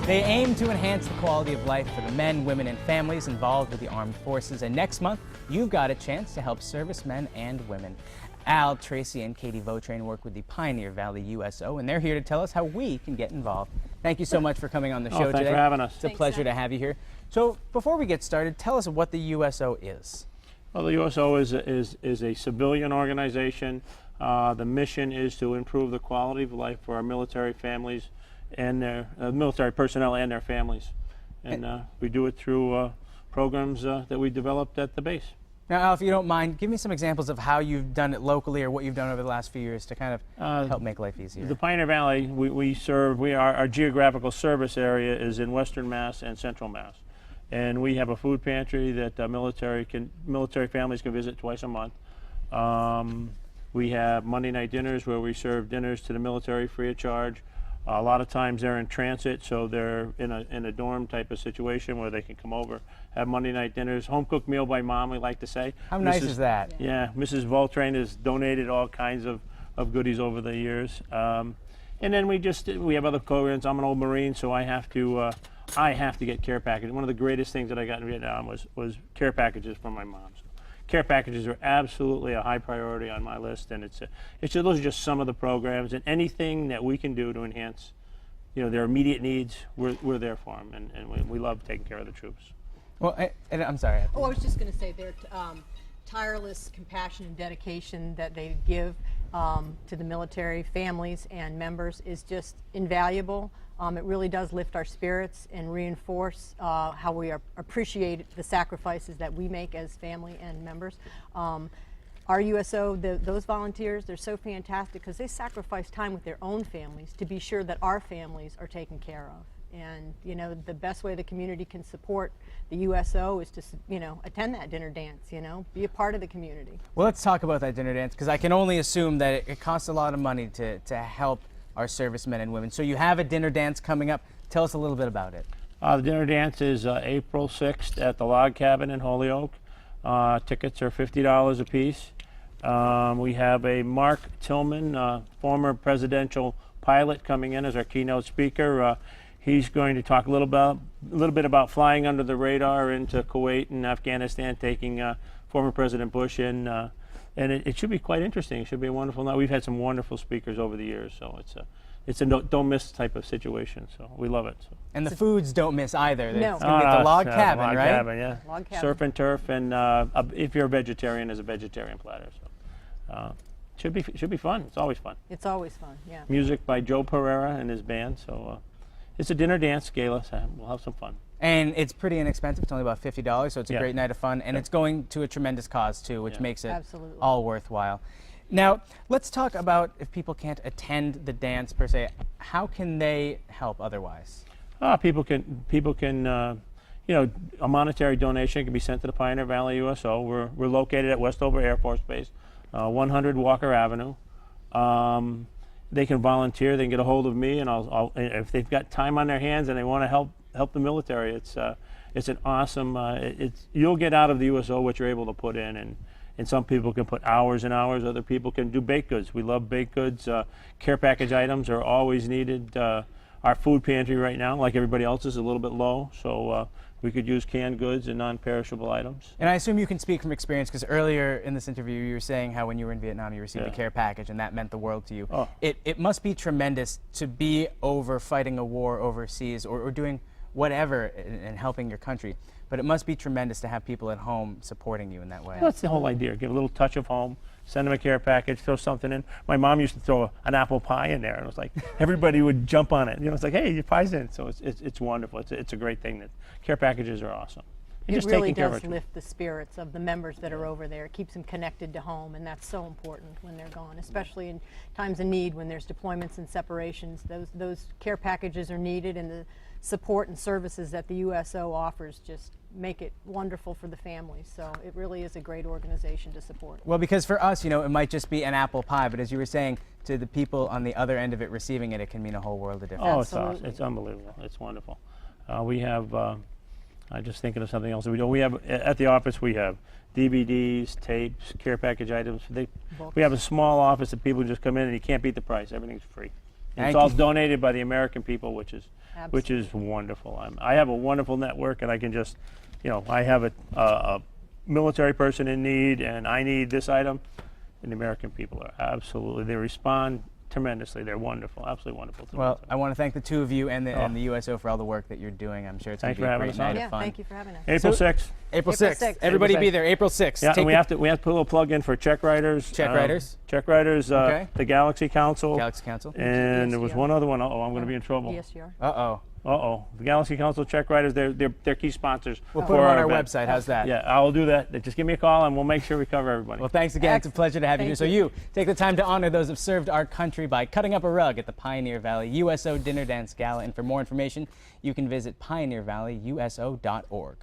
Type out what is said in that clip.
They aim to enhance the quality of life for the men, women, and families involved with the armed forces. And next month, you've got a chance to help servicemen and women. Al, Tracy, and Katie Vautrain work with the Pioneer Valley USO, and they're here to tell us how we can get involved. Thank you so much for coming on the show today. Thanks for having us. It's a pleasure to have you here. So before we get started, tell us what the USO is. Well, the USO is a civilian organization. The mission is to improve the quality of life for our military families and their military personnel and their families. And we do it through programs that we developed at the base. Now, Al, if you don't mind, give me some examples of how you've done it locally or what you've done over the last few years to kind of help make life easier. The Pioneer Valley, our geographical service area is in Western Mass and Central Mass. And we have a food pantry that military families can visit twice a month. We have Monday night dinners where we serve dinners to the military free of charge. A lot of times they're in transit, so they're in a dorm type of situation where they can come over, have Monday night dinners. Home cooked meal by mom, we like to say. How nice is that? Yeah, Mrs. Vautrain has donated all kinds of goodies over the years. And then we have other programs. I'm an old Marine, so I have to get care packages. One of the greatest things that I got in Vietnam was care packages from my mom. So care packages are absolutely a high priority on my list, and those are just some of the programs, and anything that we can do to enhance, their immediate needs, we're there for them, and we love taking care of the troops. Well, and I'm sorry. Oh, I was just going to say their tireless compassion and dedication that they give to the military families and members is just invaluable. It really does lift our spirits and reinforce how we appreciate the sacrifices that we make as family and members. Our USO, those volunteers, they're so fantastic because they sacrifice time with their own families to be sure that our families are taken care of. And the best way the community can support the USO is to attend that dinner dance, be a part of the community. Well, let's talk about that dinner dance, because I can only assume that it costs a lot of money to help our servicemen and women. So you have a dinner dance coming up. Tell us a little bit about it. The dinner dance is April 6th at the Log Cabin in Holyoke. Tickets are $50 a piece. We have a Mark Tillman, former presidential pilot, coming in as our keynote speaker. He's going to talk a little bit about flying under the radar into Kuwait and Afghanistan, taking former President Bush in. And it should be quite interesting. It should be a wonderful night. We've had some wonderful speakers over the years, so it's a don't miss type of situation. So we love it. So. And the foods don't miss either. No. It's going to be at the log cabin, log right? Cabin, yeah. Log cabin. Surf and turf, and if you're a vegetarian, there's a vegetarian platter. So should be fun. It's always fun. It's always fun. Yeah. Music by Joe Pereira and his band. So it's a dinner dance gala. So we'll have some fun. And it's pretty inexpensive. It's only about $50, so it's a Yeah. great night of fun. And it's going to a tremendous cause, too, which makes it Absolutely. all worthwhile. Now, let's talk about if people can't attend the dance, per se. How can they help otherwise? People can a monetary donation can be sent to the Pioneer Valley USO. We're located at Westover Air Force Base, 100 Walker Avenue. They can volunteer. They can get a hold of me, and if they've got time on their hands and they want to help the military, it's an awesome. You'll get out of the USO what you're able to put in, and some people can put hours and hours. Other people can do baked goods. We love baked goods. Care package items are always needed. Our food pantry right now, like everybody else, is a little bit low, so we could use canned goods and non-perishable items. And I assume you can speak from experience, because earlier in this interview you were saying how when you were in Vietnam you received a care package, and that meant the world to you. Oh. It must be tremendous to be over fighting a war overseas or doing whatever in helping your country. But it must be tremendous to have people at home supporting you in that way. Well, that's the whole idea. Give a little touch of home, send them a care package, throw something in. My mom used to throw an apple pie in there, and it was like everybody would jump on it. It's like, hey, your pie's in. So it's wonderful. It's a great thing. That care packages are awesome. It really does lift the spirits of the members that are over there. It keeps them connected to home, and that's so important when they're gone, especially in times of need when there's deployments and separations. Those care packages are needed, and the support and services that the USO offers just make it wonderful for the families. So it really is a great organization to support. Well, because for us, it might just be an apple pie, but as you were saying, to the people on the other end of it receiving it, it can mean a whole world of difference. Oh, it's awesome. It's unbelievable. It's wonderful. We have, I'm just thinking of something else that we do. We have, at the office, we have DVDs, tapes, care package items. We have a small office that people just come in and you can't beat the price. Everything's free. And it's Thank all you. donated by the American people, which is Absolutely. wonderful. I have a wonderful network, and I can just, I have a military person in need, and I need this item, and the American people are absolutely, they respond tremendously. They're wonderful, absolutely wonderful. Well, I want to thank the two of you and the USO for all the work that you're doing. I'm sure it's going Thanks to be for a having great us on. night Yeah, of fun. thank you for having us. April 6th. April April 6th. 6th. Everybody April be 6th. there. April 6th. Yeah, Take and we the have to put a little plug in for check writers. Check writers. Check writers. Okay. The Galaxy Council. Galaxy Council. And there was DSGR. one other one. Uh-oh, I'm going to be in trouble. DSGR. Uh-oh. Uh-oh. The Galaxy Council check writers. They're key sponsors. We'll for put them on our event. website. How's that? Yeah, I'll do that. Just give me a call, and we'll make sure we cover everybody. Well, thanks again. It's a Excellent. pleasure to have you here. Thank So you. you take the time to honor those who have served our country by cutting up a rug at the Pioneer Valley USO Dinner Dance Gala. And for more information, you can visit pioneervalleyuso.org.